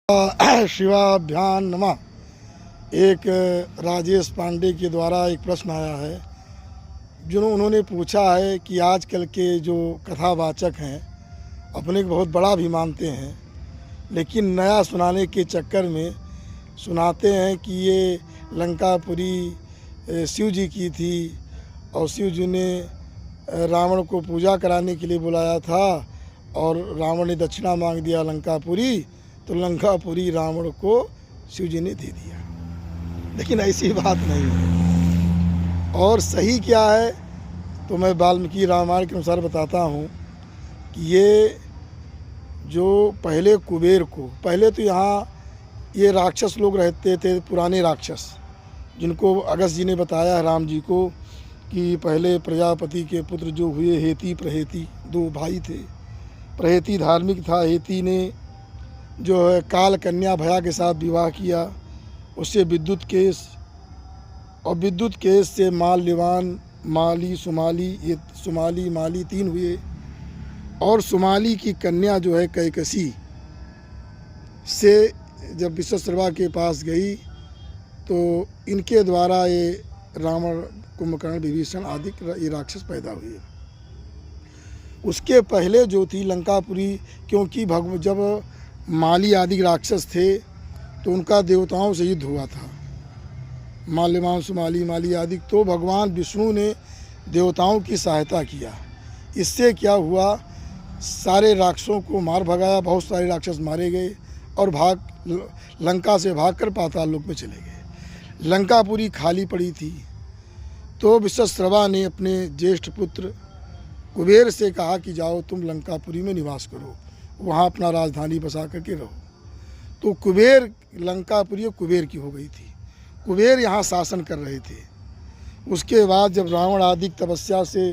शिवाभ्यान नमः। एक राजेश पांडे के द्वारा एक प्रश्न आया है उन्होंने पूछा है कि आजकल के जो कथावाचक हैं अपने को बहुत बड़ा भी मानते हैं, लेकिन नया सुनाने के चक्कर में सुनाते हैं कि ये लंकापुरी शिव जी की थी और शिव जी ने रावण को पूजा कराने के लिए बुलाया था और रावण ने दक्षिणा मांग दिया लंकापुरी, तो लंकापुरी रावण को शिव जी ने दे दिया। लेकिन ऐसी बात नहीं है। और सही क्या है तो मैं वाल्मीकि रामायण के अनुसार बताता हूँ कि ये जो पहले कुबेर को, पहले तो यहाँ ये राक्षस लोग रहते थे, पुराने राक्षस, जिनको अगस्त जी ने बताया है राम जी को कि पहले प्रजापति के पुत्र जो हुए हेती प्रहेती, दो भाई थे। प्रहेती धार्मिक था, हेती ने जो है काल कन्या भया के साथ विवाह किया, उससे विद्युत केस, और विद्युत केस से माल्यवान, माली, सुमाली, ये सुमाली माली तीन हुए। और सुमाली की कन्या जो है कैकसी से जब विश्वश्रवा के पास गई तो इनके द्वारा ये रावण, कुंभकर्ण, विभीषण आदि ये राक्षस पैदा हुए। उसके पहले जो थी लंकापुरी, क्योंकि जब माली आदि राक्षस थे तो उनका देवताओं से युद्ध हुआ था, माल्यवान, सुमाली, माली आदि। तो भगवान विष्णु ने देवताओं की सहायता किया। इससे क्या हुआ, सारे राक्षसों को मार भगाया, बहुत सारे राक्षस मारे गए और लंका से भागकर पाताल लोक में चले गए। लंकापुरी खाली पड़ी थी। तो विश्वश्रवा ने अपने ज्येष्ठ पुत्र कुबेर से कहा कि जाओ तुम लंकापुरी में निवास करो, वहाँ अपना राजधानी बसा करके रहो। तो कुबेर, लंकापुरी कुबेर की हो गई थी, कुबेर यहाँ शासन कर रहे थे। उसके बाद जब रावण आदि तपस्या से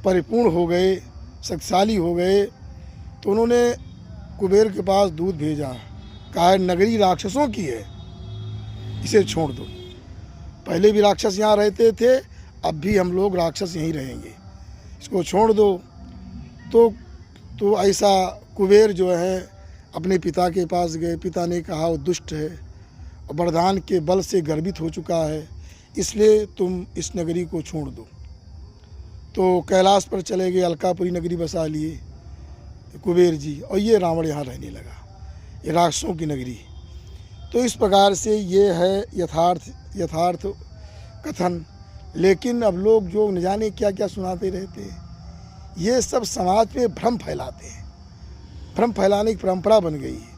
परिपूर्ण हो गए, शक्तिशाली हो गए, तो उन्होंने कुबेर के पास दूत भेजा, कहा नगरी राक्षसों की है, इसे छोड़ दो। पहले भी राक्षस यहाँ रहते थे, अब भी हम लोग राक्षस यहीं रहेंगे, इसको छोड़ दो। तो ऐसा कुबेर जो है अपने पिता के पास गए। पिता ने कहा वो दुष्ट है और वरदान के बल से गर्वित हो चुका है, इसलिए तुम इस नगरी को छोड़ दो। तो कैलाश पर चले गए, अलकापुरी नगरी बसा लिए कुबेर जी, और ये रावण यहाँ रहने लगा, ये राक्षसों की नगरी। तो इस प्रकार से ये है यथार्थ कथन। लेकिन अब लोग जो न जाने क्या क्या सुनाते रहते हैं, ये सब समाज में भ्रम फैलाते हैं। भ्रम फैलाने की परंपरा बन गई है।